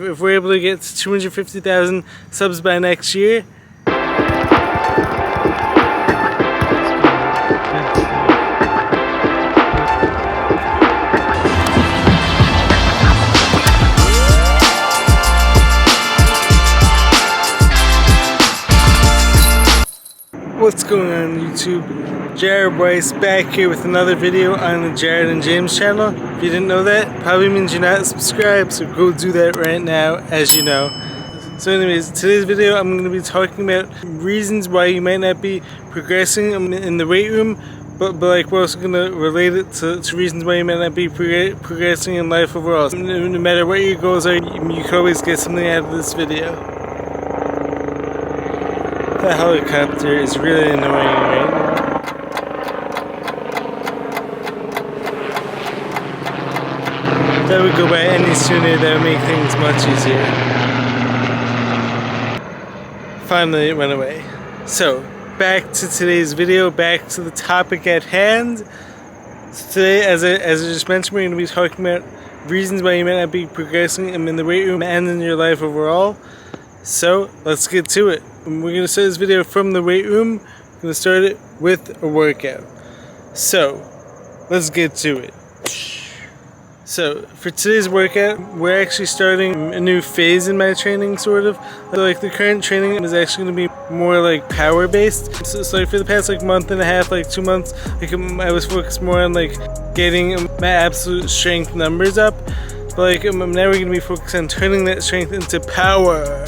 If we're able to get to 250,000 subs by next year, what's going on YouTube? Jared Bryce back here with another video on the Jared and James channel. If you didn't know that, probably means you're not subscribed, so go do that right now, as you know. So anyways, today's video I'm going to be talking about reasons why you might not be progressing in the weight room, but like we're also going to relate it to reasons why you might not be progressing in life overall. No matter what your goals are, you can always get something out of this video. The helicopter is really annoying right now. If that would go by any sooner, that would make things much easier. Finally, it went away. So, back to today's video, back to the topic at hand. So today, as I just mentioned, we're going to be talking about reasons why you might not be progressing in the weight room and in your life overall. So, let's get to it. We're going to start this video from the weight room. We're going to start it with a workout. So, let's get to it. So, for today's workout, we're actually starting a new phase in my training, sort of. So, like, the current training is actually going to be more, like, power-based. So like, for the past, like, month and a half, like, 2 months, like, I was focused more on, like, getting my absolute strength numbers up. But, like, now we're going to be focused on turning that strength into power.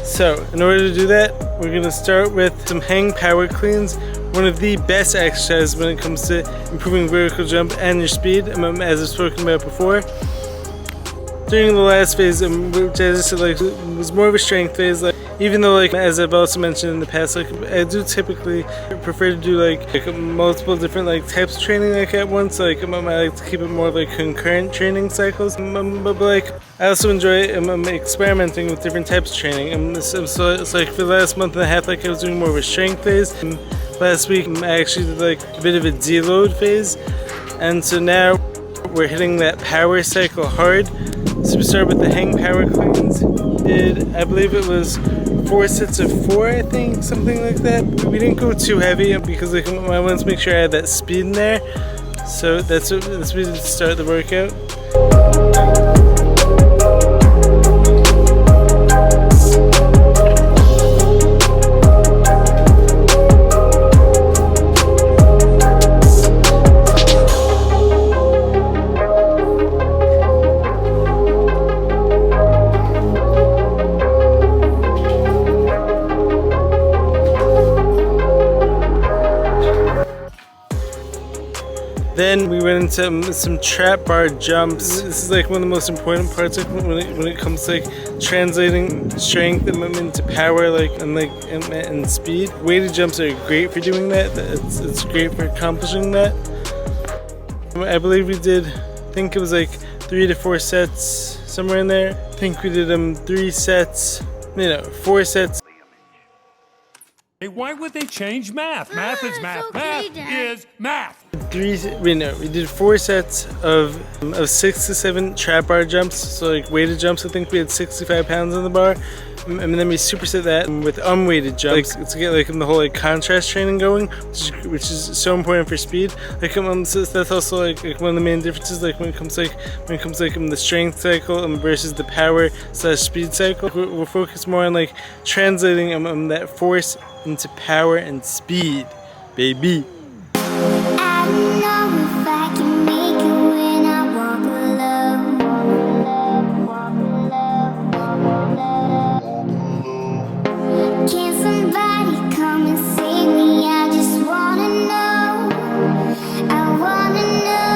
So, in order to do that, we're going to start with some hang power cleans. One of the best exercises when it comes to improving vertical jump and your speed, as I've spoken about before. During the last phase, which as I said, like, was more of a strength phase, like, even though, like, as I've also mentioned in the past, like, I do typically prefer to do like multiple different like types of training like at once. Like, I like to keep it more like concurrent training cycles. But like, I also enjoy experimenting with different types of training. So it's like for the last month and a half, like I was doing more of a strength phase. Last week, I actually did like a bit of a deload phase, and so now we're hitting that power cycle hard. So we start with the hang power cleans. I believe it was 4 sets of 4, I think, something like that. We didn't go too heavy because like, I wanted to make sure I had that speed in there. So that's what we did to start the workout. Then we went into some trap bar jumps. This is like one of the most important parts, like, when it comes to like translating strength into power, like and speed. Weighted jumps are great for doing that. It's great for accomplishing that. I believe we did, I think it was like 3 to 4 sets, somewhere in there. I think we did 4 sets. Hey, why would they change math? Math is math. Okay, math Dad. is math. We did 4 sets of 6 to 7 trap bar jumps, so like weighted jumps. I think we had 65 pounds on the bar, and then we superset that with unweighted jumps, like, to get like the whole like contrast training going, which is so important for speed. Like so that's also like one of the main differences, like when it comes the strength cycle versus the power / speed cycle. We're focused more on like translating that force into power and speed, baby. I don't know if I can make it when I walk alone. Can somebody come and save me? I just wanna know. I wanna know.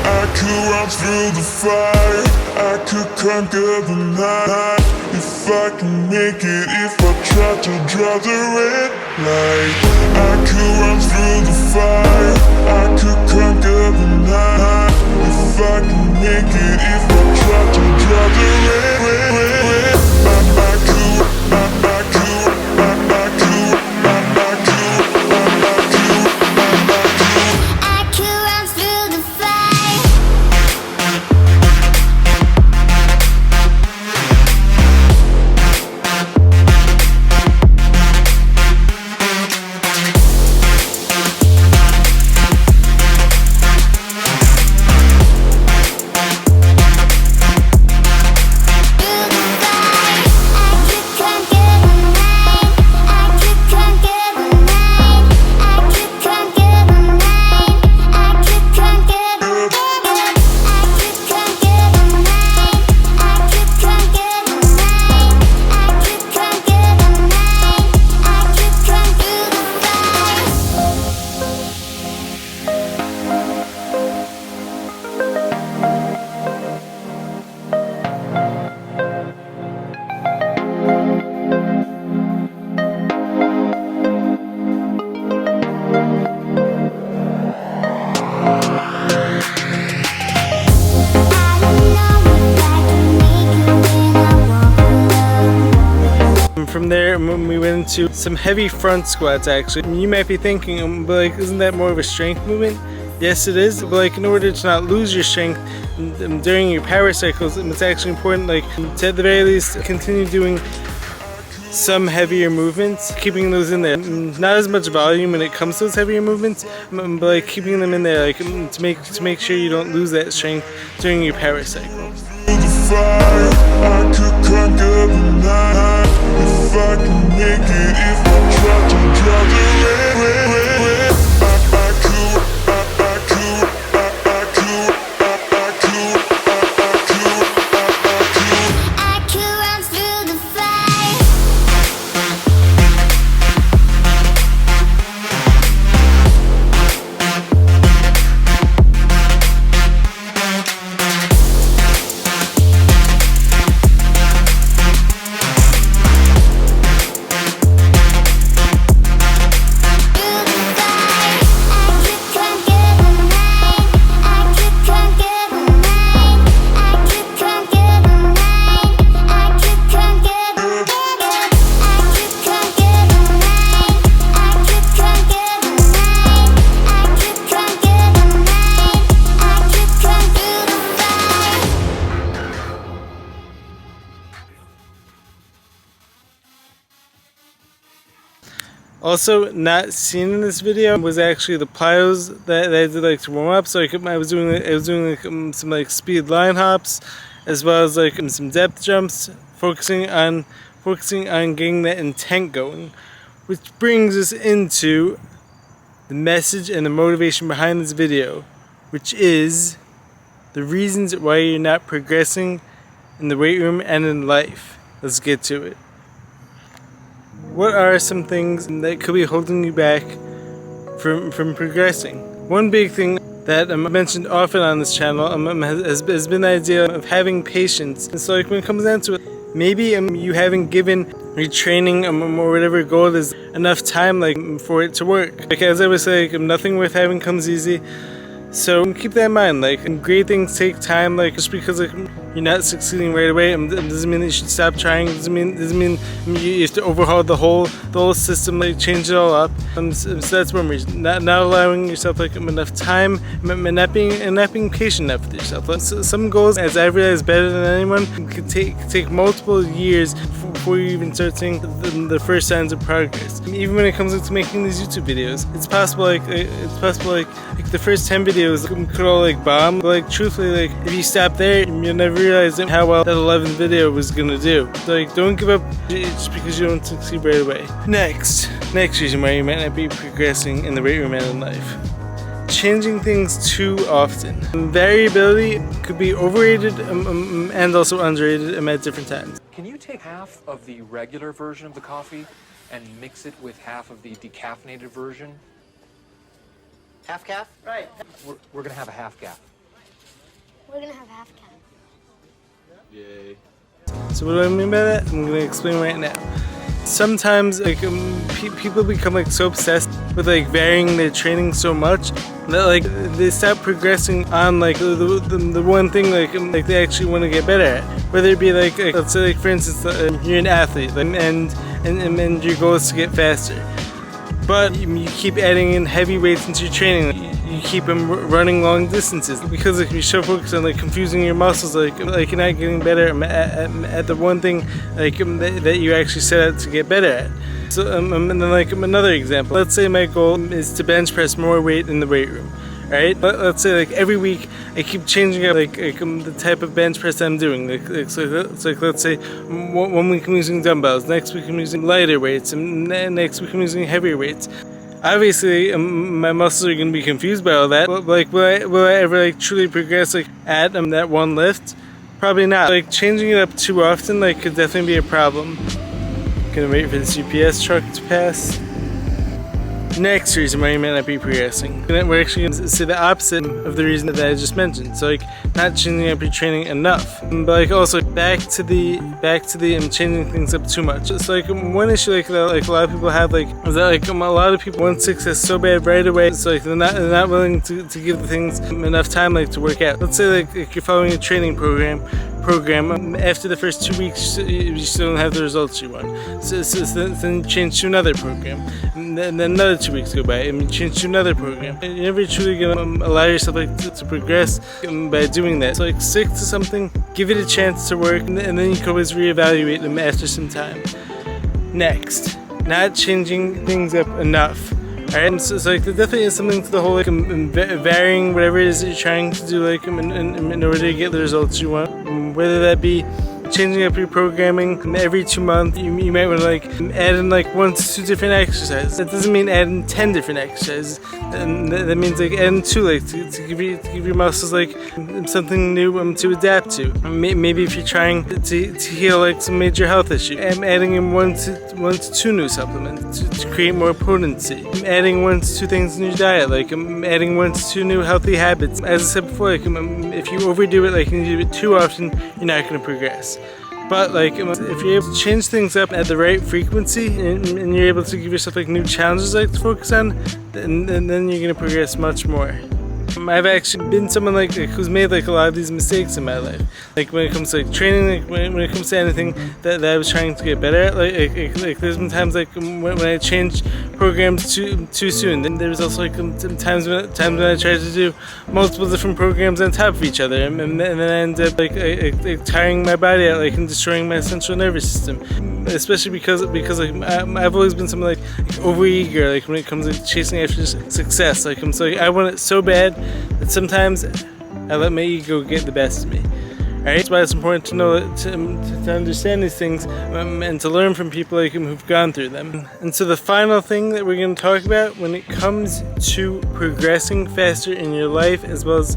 I could run through the fire, I could conquer the night. If I can make it, if I try to draw the red light. I could run through the fire, I could conquer the night. If I can make it, if I try to draw the red. I could run through the fire. from there, we went into some heavy front squats. Actually, you might be thinking, but like, isn't that more of a strength movement? Yes, it is. But like, in order to not lose your strength during your power cycles, it's actually important, like, to at the very least continue doing some heavier movements, keeping those in there. Not as much volume when it comes to those heavier movements, but like keeping them in there, like to make sure you don't lose that strength during your power cycle. I could conquer the night if I can make it. If I try to draw the red, I could run through the fire. Also, not seen in this video was actually the plyos that I did, like, to warm up. So I was doing like some like speed line hops, as well as like some depth jumps, focusing on getting that intent going, which brings us into the message and the motivation behind this video, which is the reasons why you're not progressing in the weight room and in life. Let's get to it. What are some things that could be holding you back from progressing? One big thing that I mentioned often on this channel has been the idea of having patience. And so, like, when it comes down to it, maybe you haven't given your training or whatever goal is enough time, like, for it to work. Like, as I was saying, nothing worth having comes easy. So keep that in mind. Like, great things take time. Like, just because like you're not succeeding right away, doesn't mean that you should stop trying. Doesn't mean you have to overhaul the whole system, like change it all up. So that's one reason. Not allowing yourself like enough time, and not being patient enough with yourself. Like, so some goals, as I've realized better than anyone, could take multiple years before you even start seeing the first signs of progress. Even when it comes to making these YouTube videos, it's possible like the first 10 videos could all like bomb, but like truthfully, like if you stop there, you'll never realize how well that 11th video was gonna do. So, like, don't give up just because you don't succeed right away. Next reason why you might not be progressing in the weight room and in life: changing things too often. Variability could be overrated and also underrated at different times. Can you take half of the regular version of the coffee and mix it with half of the decaffeinated version? Half calf? Right. We're gonna have a half calf. We're gonna have half calf. Yay. So what do I mean by that? I'm gonna explain right now. Sometimes like people become like so obsessed with like varying their training so much that like they stop progressing on like the one thing like they actually want to get better at. Whether it be like let's say like for instance you're an athlete and your goal is to get faster, but you keep adding in heavy weights into your training. You keep them running long distances because like you're so focused on like confusing your muscles, like you're not getting better at the one thing like that you actually set out to get better at. So and then like another example, let's say my goal is to bench press more weight in the weight room, right? But let's say like every week I keep changing up like the type of bench press I'm doing. So let's say one week I'm using dumbbells, next week I'm using lighter weights, and next week I'm using heavier weights. Obviously, my muscles are going to be confused by all that. But like, will I ever like truly progress like at that one lift? Probably not. Like, changing it up too often like could definitely be a problem. Gonna wait for this UPS truck to pass. Next reason why you might not be progressing. We're actually going to say the opposite of the reason that I just mentioned. So like not changing up your training enough, but like also back to the changing things up too much. So like one issue like that like a lot of people have like is that like a lot of people want success so bad right away. So like they're not willing to give the things enough time like to work out. Let's say like you're following a training program. After the first 2 weeks you still don't have the results you want. So then you change to another program, and then another 2 weeks go by, and you change to another program. And you're never truly gonna allow yourself like to progress by doing that. So like stick to something, give it a chance to work, and then you can always reevaluate them after some time. Next, not changing things up enough. Alright, so like there definitely is something to the whole like varying whatever it is that you're trying to do like in order to get the results you want. Whether that be changing up your programming every 2 months, you might want to like add in like 1 to 2 different exercises. That doesn't mean add in 10 different exercises. And that means like add in 2 like to give your muscles like something new to adapt to. Maybe if you're trying to heal like some major health issue, adding in 1 to 2 new supplements to create more potency. Adding 1 to 2 things in your diet, like adding 1 to 2 new healthy habits. As I said before, like if you overdo it, like and you do it too often, you're not going to progress. But like if you're able to change things up at the right frequency and you're able to give yourself like new challenges like to focus on, then you're gonna progress much more. I've actually been someone like who's made like a lot of these mistakes in my life. Like when it comes to like training, like when it comes to anything that I was trying to get better at. Like there's been times like when I changed programs too soon. Then there was also like times when I tried to do multiple different programs on top of each other, and then I ended up like tiring my body out, like and destroying my central nervous system. Especially because like I've always been someone like overeager, like when it comes to chasing after success. Like I'm so like, I want it so bad that sometimes I let my ego get the best of me. Alright, that's why it's important to know to understand these things and to learn from people like who've gone through them. And so the final thing that we're going to talk about when it comes to progressing faster in your life, as well as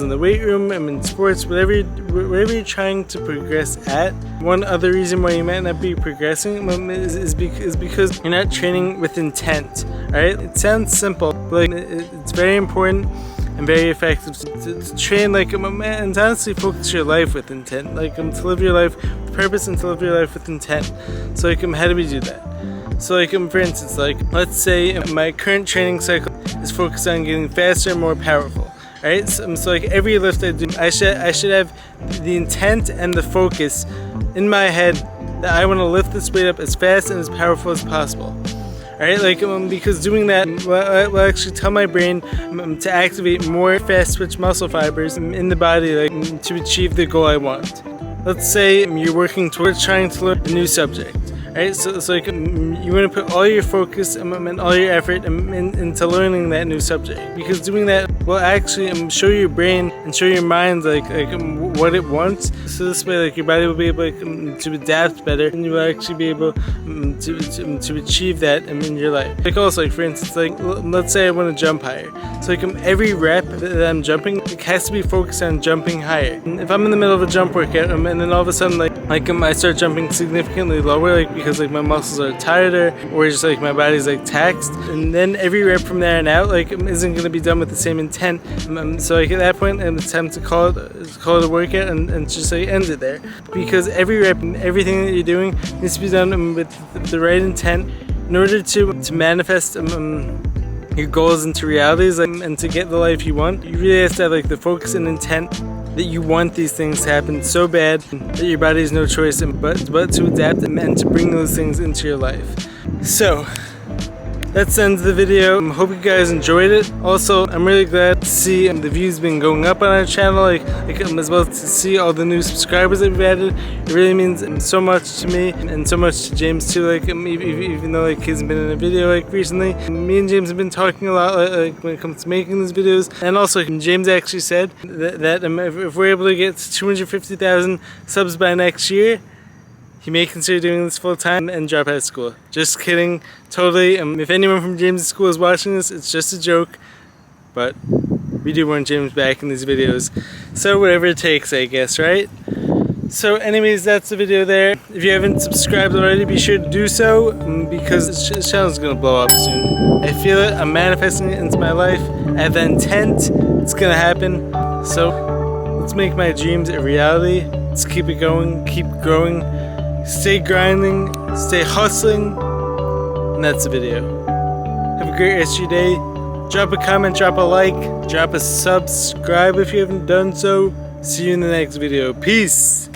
in the weight room and in sports, whatever you're trying to progress at. One other reason why you might not be progressing is because you're not training with intent. Alright, it sounds simple, but like it's very important and very effective to train like and to honestly focus your life with intent, like to live your life with purpose and to live your life with intent. So like how do we do that? So like for instance, like let's say my current training cycle is focused on getting faster and more powerful. Alright, so like every lift I do, I should have the intent and the focus in my head that I want to lift this weight up as fast and as powerful as possible. Alright, like because doing that will actually tell my brain to activate more fast twitch muscle fibers in the body, like to achieve the goal I want. Let's say you're working towards trying to learn a new subject. Alright, so like you want to put all your focus and all your effort into learning that new subject, because doing that will actually show your brain and show your mind like what it wants. So this way, like your body will be able to adapt better, and you will actually be able to achieve that in your life. Like also, like for instance, like let's say I want to jump higher. So like every rep that I'm jumping, it has to be focused on jumping higher. And if I'm in the middle of a jump workout and then all of a sudden like I start jumping significantly lower, like because like my muscles are tighter or just like my body's like taxed, and then every rep from there on out like isn't going to be done with the same intent. So like at that point it's time to call it a workout and just like end it there, because every rep and everything that you're doing needs to be done with the right intent in order to manifest your goals into realities, and to get the life you want. You really have to have like the focus and intent that you want these things to happen so bad that your body has no choice but to adapt and to bring those things into your life. So that's the end of the video. I hope you guys enjoyed it. Also, I'm really glad to see the views been going up on our channel, like as well as to see all the new subscribers that we've added. It really means so much to me and so much to James too. Like even though like he hasn't been in a video like recently, me and James have been talking a lot like when it comes to making these videos. And also, James actually said that if we're able to get to 250,000 subs by next year, he may consider doing this full time and drop out of school. Just kidding, totally. If anyone from James' school is watching this, it's just a joke. But we do want James back in these videos. So whatever it takes, I guess, right? So anyways, that's the video there. If you haven't subscribed already, be sure to do so, because this channel is going to blow up soon. I feel it. I'm manifesting it into my life. I have the intent. It's going to happen. So let's make my dreams a reality. Let's keep it going. Keep growing. Stay grinding. Stay hustling. And that's the video. Have a great rest of your day. Drop a comment. Drop a like. Drop a subscribe if you haven't done so. See you in the next video. Peace.